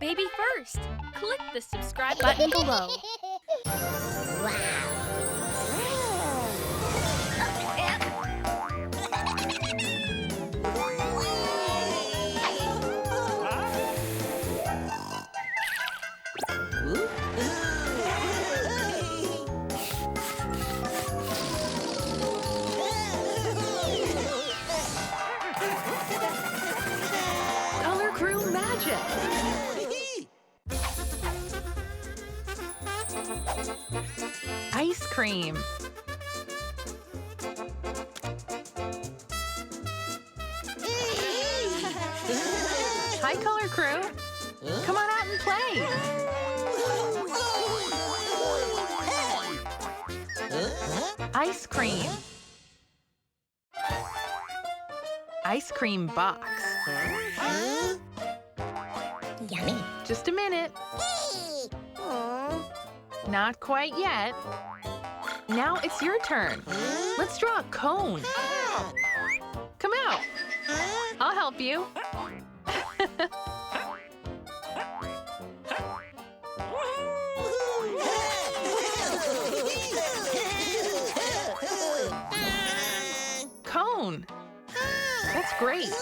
BabyFirst. Click the subscribe button below. Wow. Color Crew Magic. Ice cream. Hi, Color Crew. Come on out and play. Ice cream. Ice cream box. Yummy. Just a minute. Not quite yet. Now it's your turn. Let's draw a cone. Come out. I'll help you. Cone. That's great.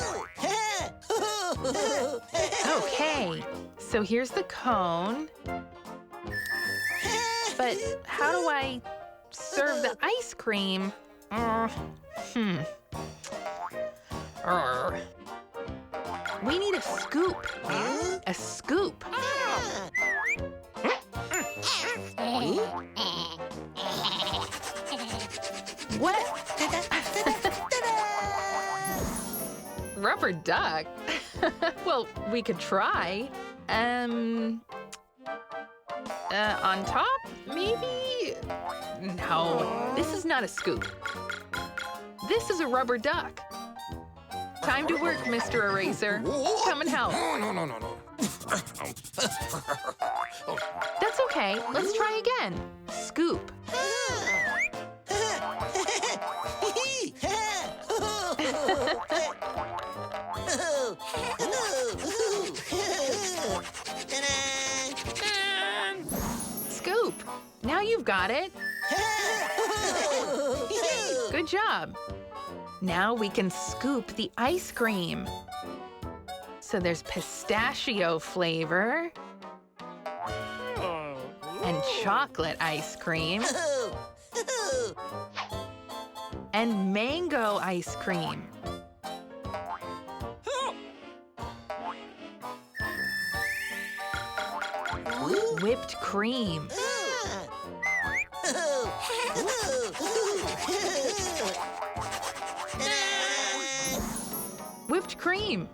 Okay, so here's the cone. But how do I serve the ice cream? We need a scoop. A scoop. What? Rubber duck? Well, we could try. On top, maybe? No, this is not a scoop. This is a rubber duck. Time to work, Mr. Eraser. Come and help. No. That's okay. Let's try again. Scoop. Scoop. Now you've got it. Good job. Now we can scoop the ice cream. So there's pistachio flavor and chocolate ice cream and mango ice cream. Whipped cream. Whipped cream.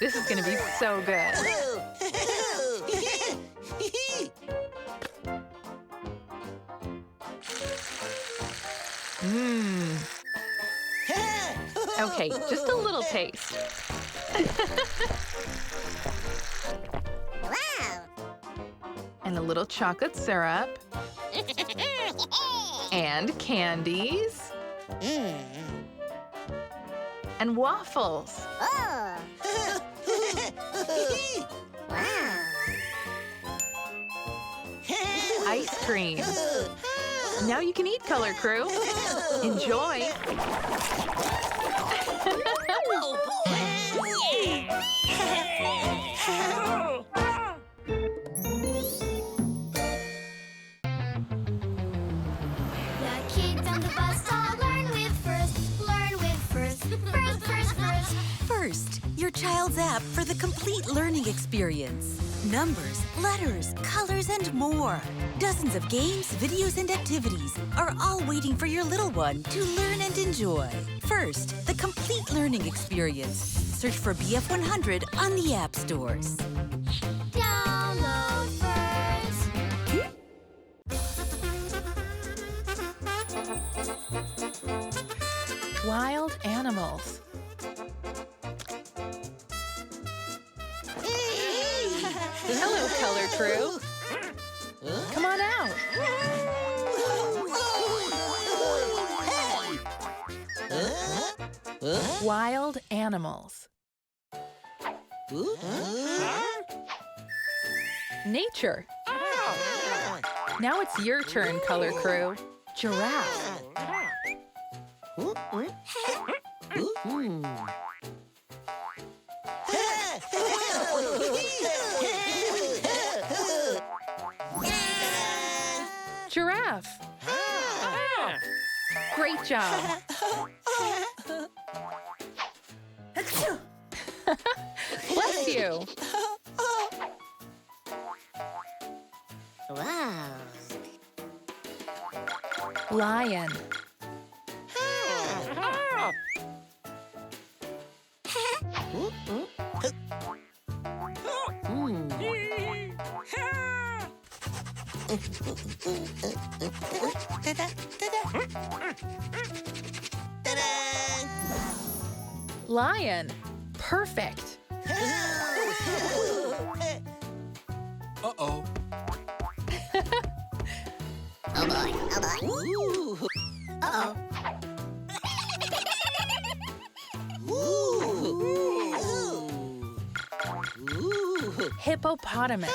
This is gonna be so good. Okay, just a little taste. Wow. And a little chocolate syrup. And candies. And waffles. Oh. Wow. Ice cream. Now you can eat, Color Crew. Enjoy. First, your child's app for the complete learning experience. Numbers, letters, colors, and more. Dozens of games, videos, and activities are all waiting for your little one to learn and enjoy. First, the complete learning experience. Search for BF100 on the app stores. Download first. Wild animals. Hello, Color Crew. Come on out. Wild animals. Nature. Now it's your turn, color crew. Giraffe. Giraffe. Great job. Bless you. Wow. Lion. Lion. Perfect. Uh-oh. Oh boy, oh boy. Uh-oh. Hippopotamus.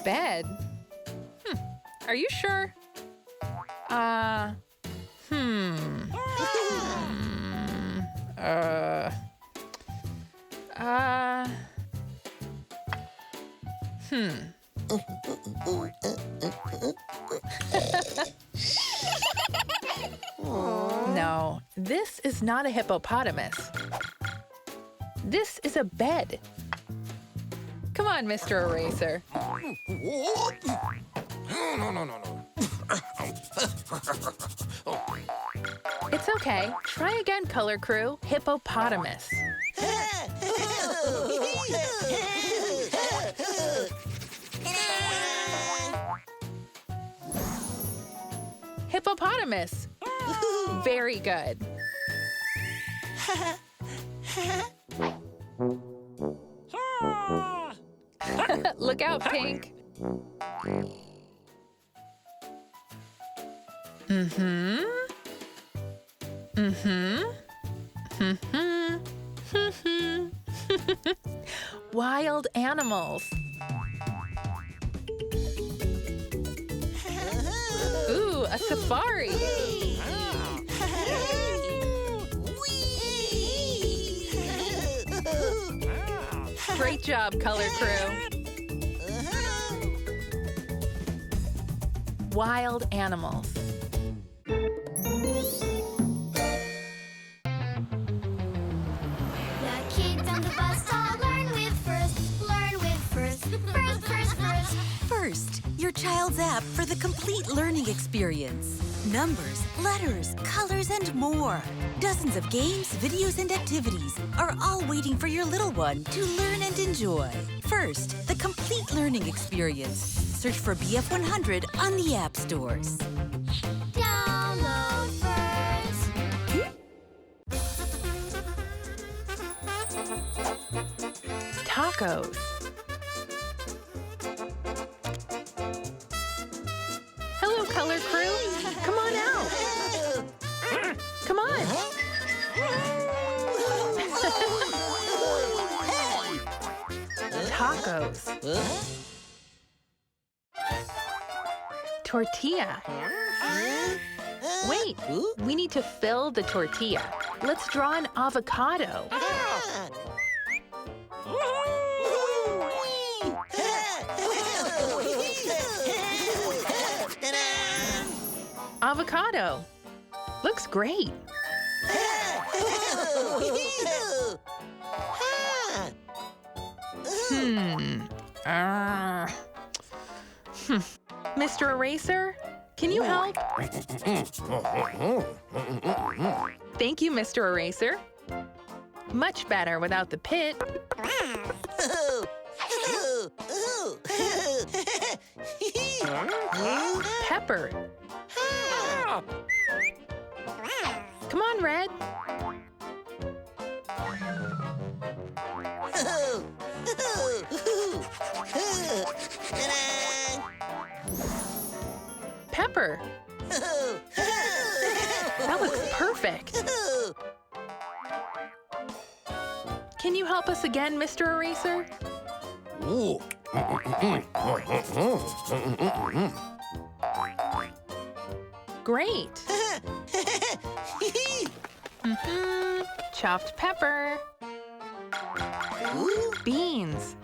Bed? Are you sure? Hmm. No, this is not a hippopotamus. This is a bed. Come on, Mr. Eraser. No. It's okay. Try again, color crew. Hippopotamus. Hippopotamus. Very good. Look out, Pink. Wild animals. Ooh, a safari. Great job, color crew. Wild animals. The kids on the bus all learn with first. Learn with first. First. First, your child's app for the complete learning experience. Numbers, letters, colors, and more. Dozens of games, videos, and activities are all waiting for your little one to learn and enjoy. First, the complete learning experience. Search for BF100 on the app stores. Download first. Tacos. Hello, color crew. Come on out. Come on. Tacos. Tortilla. Wait, we need to fill the tortilla. Let's draw an avocado. Avocado. Looks great. Mr. Eraser, can you help? Thank you, Mr. Eraser. Much better without the pit. Pepper. Come on, Red. pepper. That looks perfect. Can you help us again, Mr. Eraser? Great. Chopped pepper. Beans.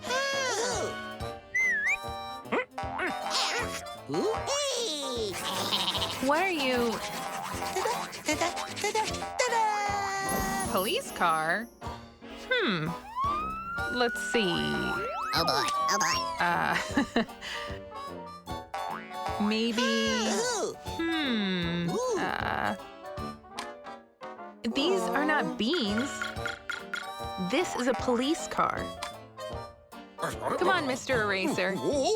What are you? Police car? Let's see. Oh boy, oh boy. Maybe. These are not beans. This is a police car. Come on, Mr. Eraser. No.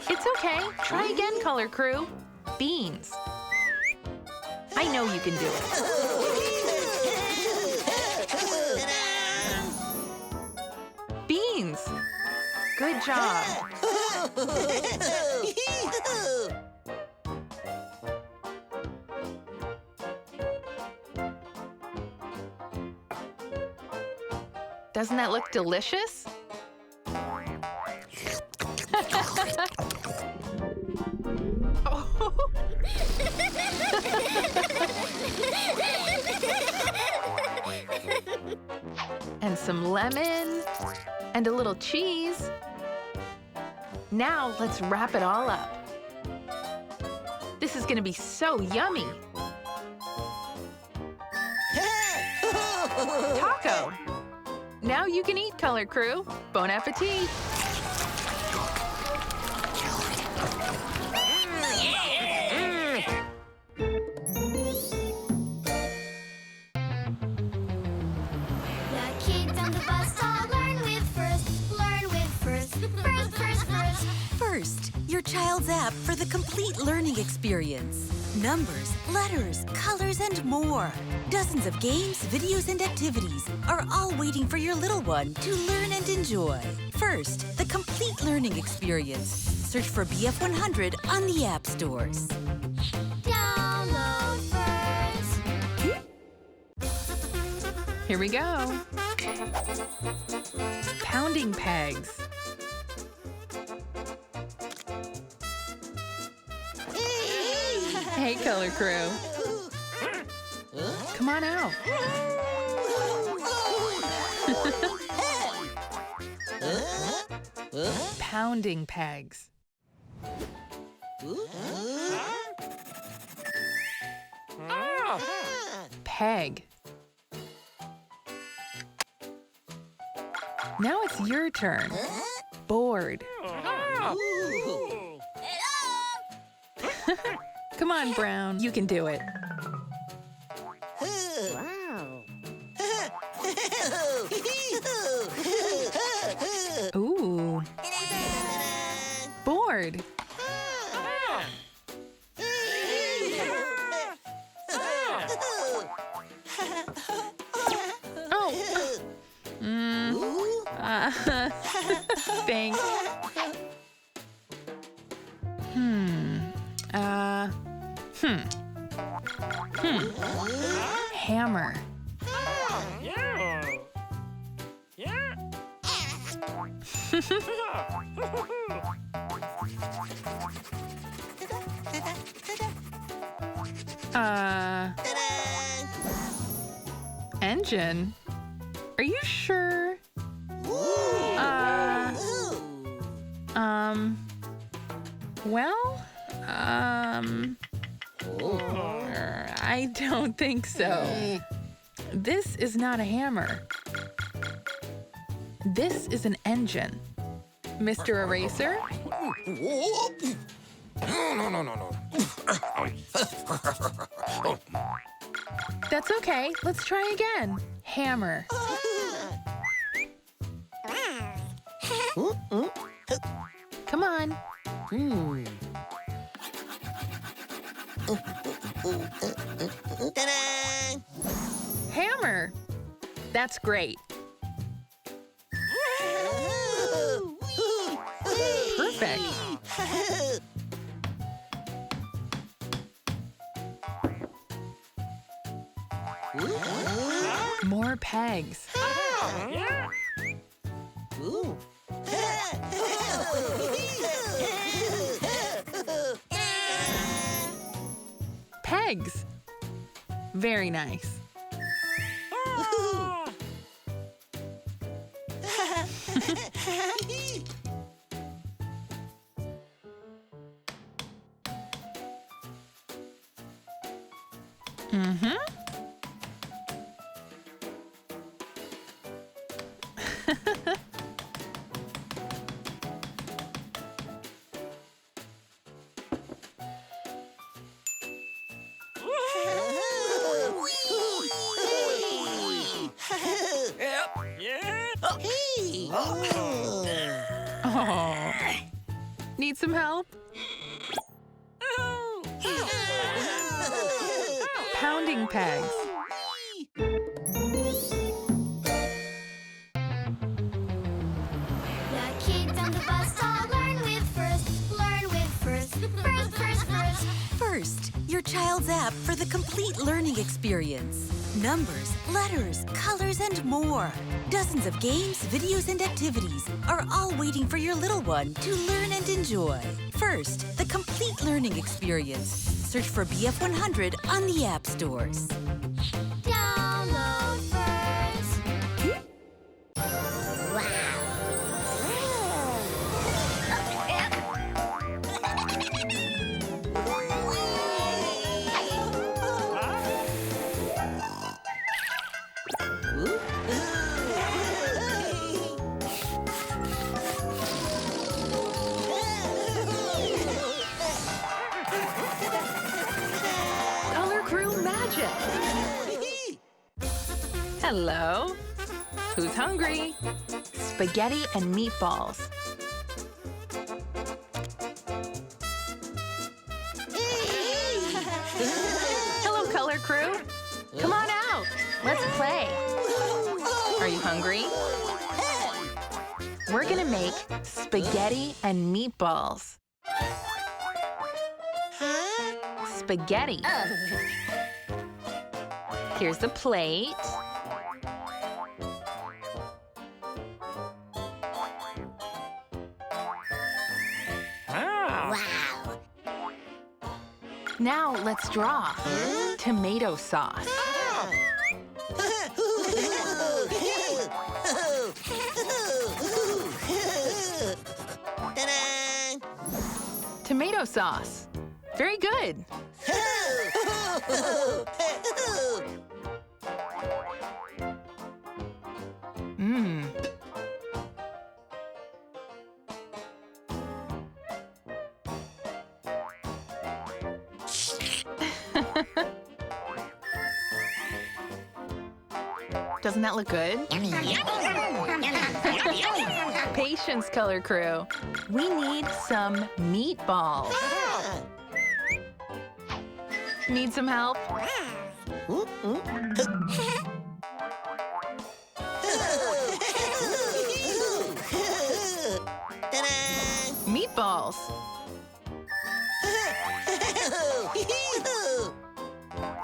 It's okay. Try again, Color Crew. Beans. I know you can do it. Beans. Good job. Doesn't that look delicious? And some lemon and a little cheese. Now let's wrap it all up. This is gonna be so yummy. Taco. Now you can eat, Color Crew. Bon appetit. Your child's app for the complete learning experience. Numbers, letters, colors, and more. Dozens of games, videos, and activities are all waiting for your little one to learn and enjoy. First, the complete learning experience. Search for BF100 on the app stores. Download first. Here we go. Pounding pegs. Hey, Color Crew. Come on out. Pounding pegs. Peg. Now it's your turn. Board. Come on, Brown. You can do it. Ooh. Board. Oh. Thanks. Hammer. Engine? Are you sure? Well, I don't think so. This is not a hammer. This is an engine. Mr. Eraser? No. That's okay. Let's try again. Hammer. Come on. Hammer. That's great. More pegs. Pegs. Very nice. Mm-hmm. Oh. Need some help? Pounding pegs. The kids on the bus all learn with first. Learn with first. First, first, first. First, your child's app for the complete learning experience. Numbers, letters, colors, and more. Dozens of games, videos, and activities are all waiting for your little one to learn and enjoy. First, the complete learning experience. Search for BF100 on the app stores. Download first. Color Crew magic. Hello. Who's hungry? Spaghetti and meatballs. Hello, Color Crew. Come on out. Let's play. Are you hungry? We're gonna make spaghetti and meatballs. Spaghetti. Here's the plate. Wow. Now let's draw. Tomato sauce. Ta-da! Tomato sauce. Very good. Mmm. Doesn't that look good? Patience, Color Crew. We need some meatballs. Need some help? Meatballs.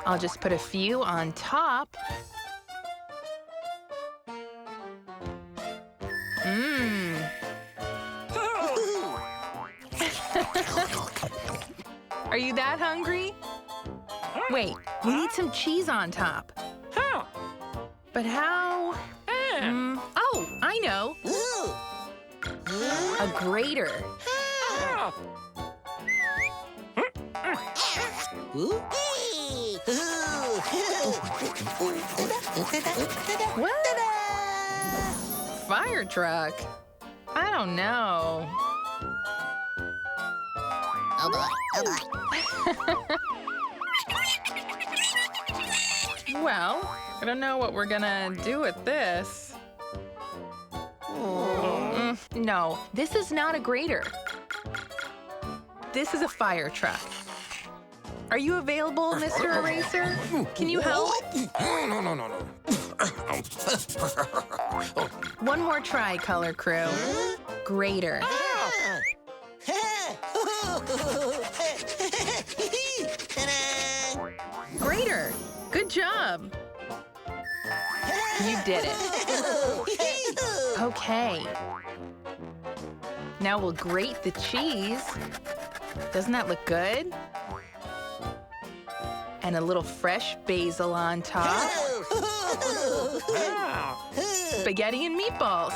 I'll just put a few on top. Mmm. Are you that hungry? Wait, we need some cheese on top. But how? Oh, I know. A grater. What? Fire truck? I don't know. Oh boy, oh boy. Well, I don't know what we're gonna do with this. No, this is not a grater. This is a fire truck. Are you available, Mr. Eraser? Can you help? No. One more try, Color Crew. Grater. Grater. Good job. You did it. Okay. Now we'll grate the cheese. Doesn't that look good? And a little fresh basil on top. Spaghetti and meatballs.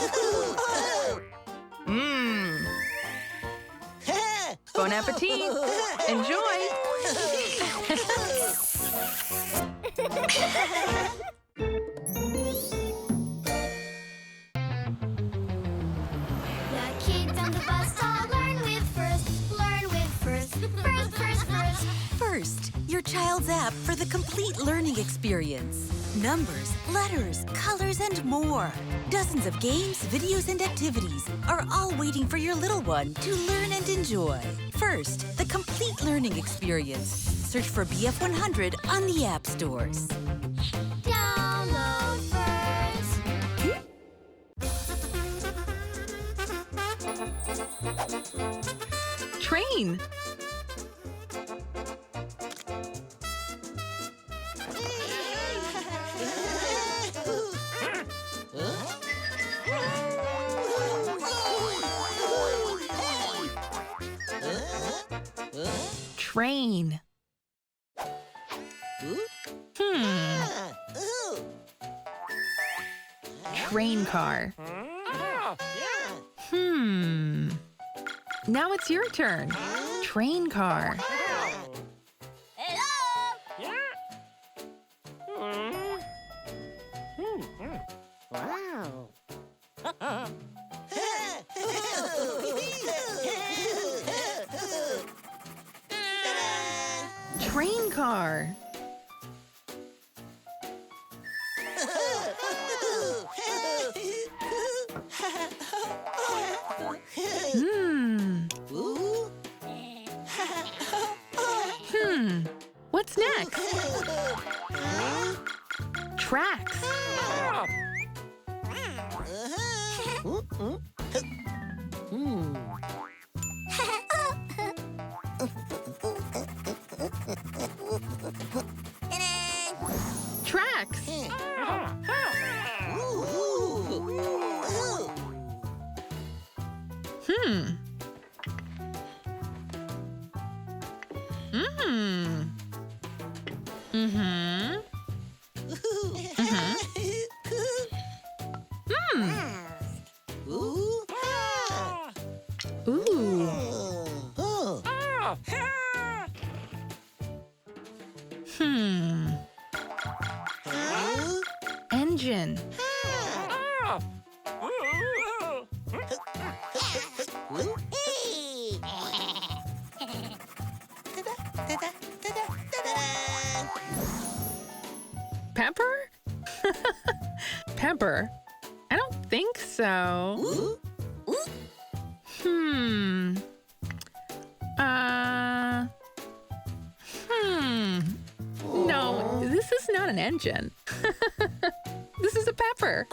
Mmm. Bon appetit. Enjoy. The kids on the bus all learn with first. Learn with first. First, first, first. First, your child's app for the complete learning experience. Numbers, letters, colors, and more. Dozens of games, videos, and activities are all waiting for your little one to learn and enjoy. First, the complete learning experience. Search for BF100 on the app stores. Download first. Train. Train. Train car. Now it's your turn. Train car. Train car. What's next? Tracks. Tracks. Engine. Pepper? Pepper? I don't think so. No, this is not an engine. This is a pepper.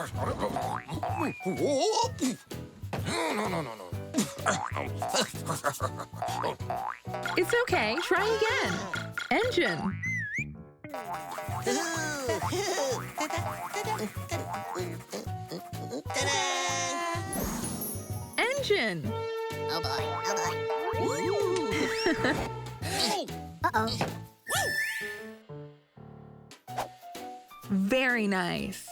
It's okay. Try again. Engine. Engine. Oh boy, oh boy. Uh-oh. Very nice.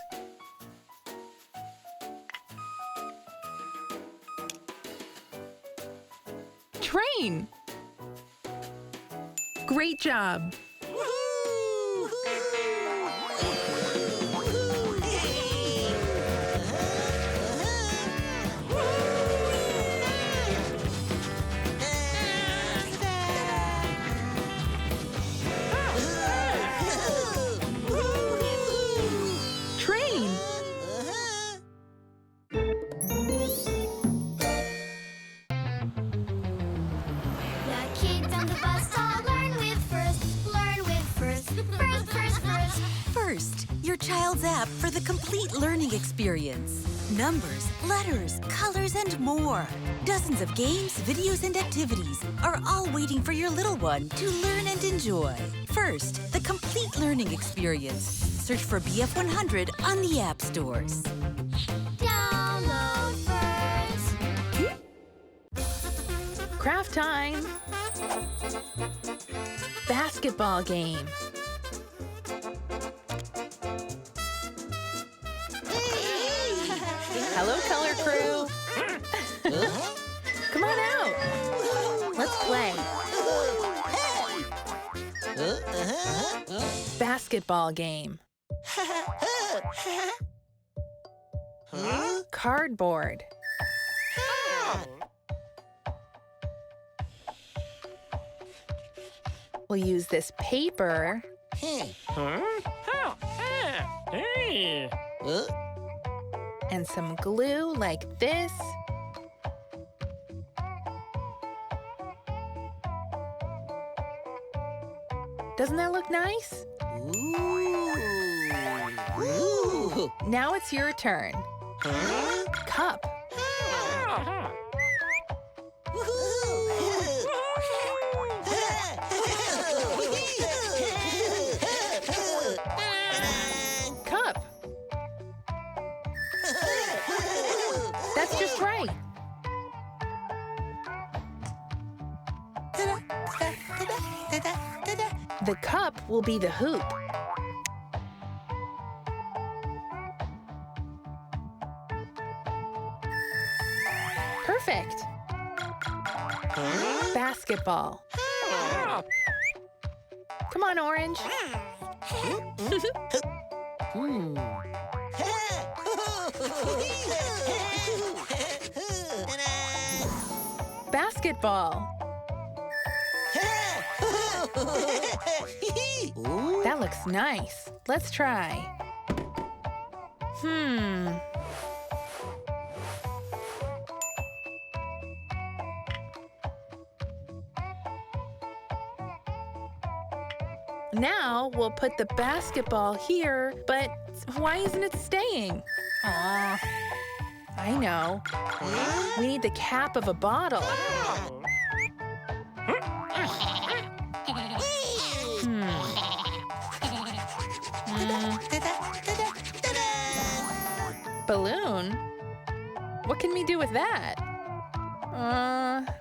Train. Great job. Train. The kids on the bus all learn with first. Learn with first. First, first, first. First, your child's app for the complete learning experience. Numbers, letters, colors, and more. Dozens of games, videos, and activities are all waiting for your little one to learn and enjoy. First, the complete learning experience. Search for BF100 on the app stores. Download first. Craft time. Basketball game. Hello, color crew. Come on out. Let's play. Basketball game. Cardboard. We'll use this paper and some glue like this. Doesn't that look nice? Ooh. Now it's your turn. Cup. Cup. That's just right. The cup will be the hoop. Perfect. Basketball. Come on, Orange. Basketball. That looks nice. Let's try. Now we'll put the basketball here, but why isn't it staying? Aw, I know. We need the cap of a bottle. Balloon? What can we do with that?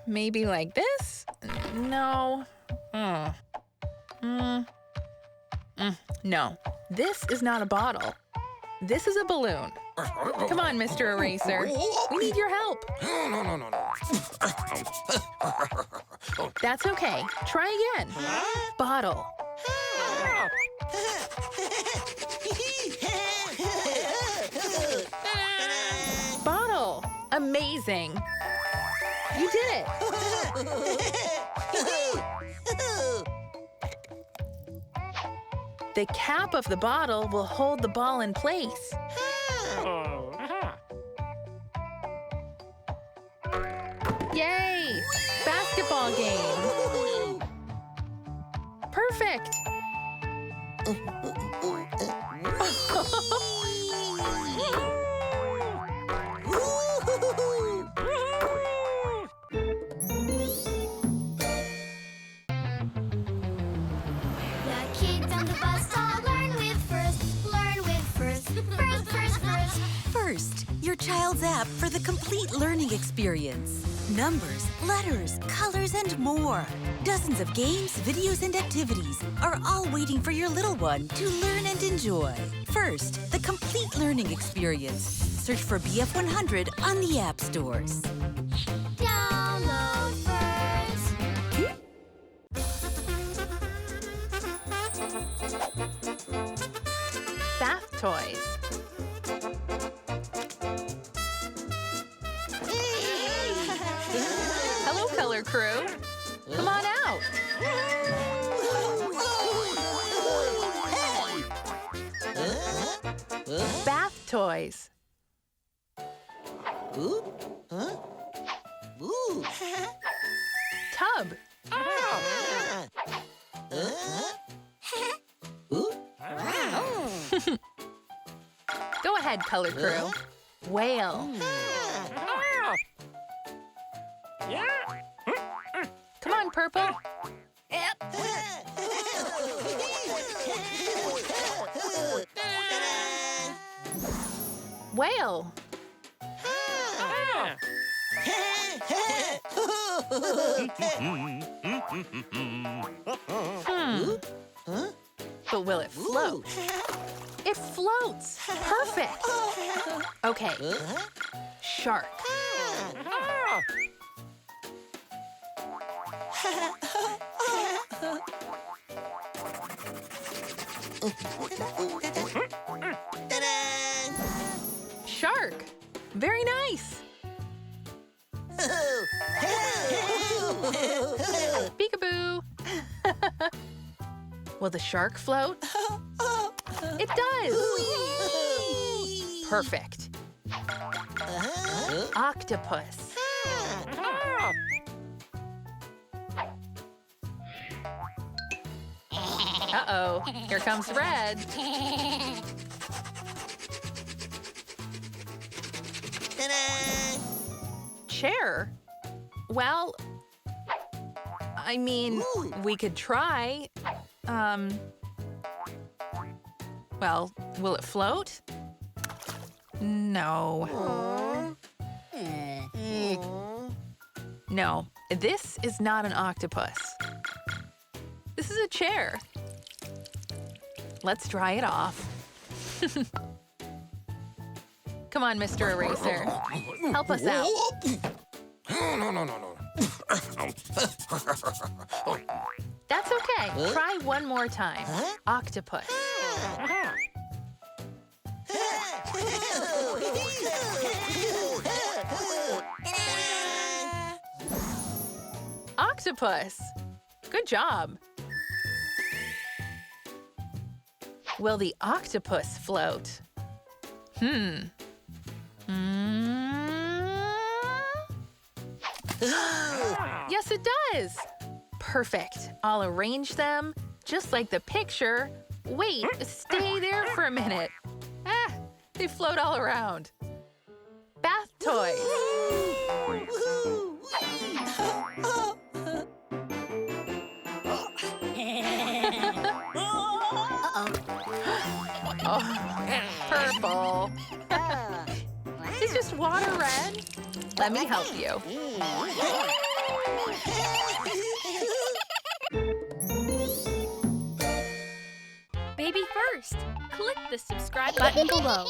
Maybe like this? No. No, this is not a bottle. This is a balloon. Come on, Mr. Eraser. We need your help. No. That's okay. Try again. Bottle. Bottle. Amazing. You did it. The cap of the bottle will hold the ball in place. Yay! Basketball game. Perfect. Your child's app for the complete learning experience. Numbers, letters, colors, and more. Dozens of games, videos, and activities are all waiting for your little one to learn and enjoy. First, the complete learning experience. Search for BF100 on the app stores. Download first. Bath toys. Hello, color crew. Come on out. Bath toys. Tub. Go ahead, color crew. Whale. Come on, purple. Whale. But will it float? It floats! Perfect! Okay. Shark. Shark. Very nice. Peekaboo. Will the shark float? It does. Perfect. Octopus. Uh-oh, here comes red. Chair? Well, I mean, we could try. Well, will it float? No. No, this is not an octopus. This is a chair. Let's dry it off. Come on, Mr. Eraser. Help us out. No. That's okay. Try one more time. Octopus. Octopus. Good job. Will the octopus float? Yes, it does. Perfect. I'll arrange them just like the picture. Wait, stay there for a minute. They float all around. Bath toys. Oh, purple. It's just water, Red. Let me help you. BabyFirst, click the subscribe button below.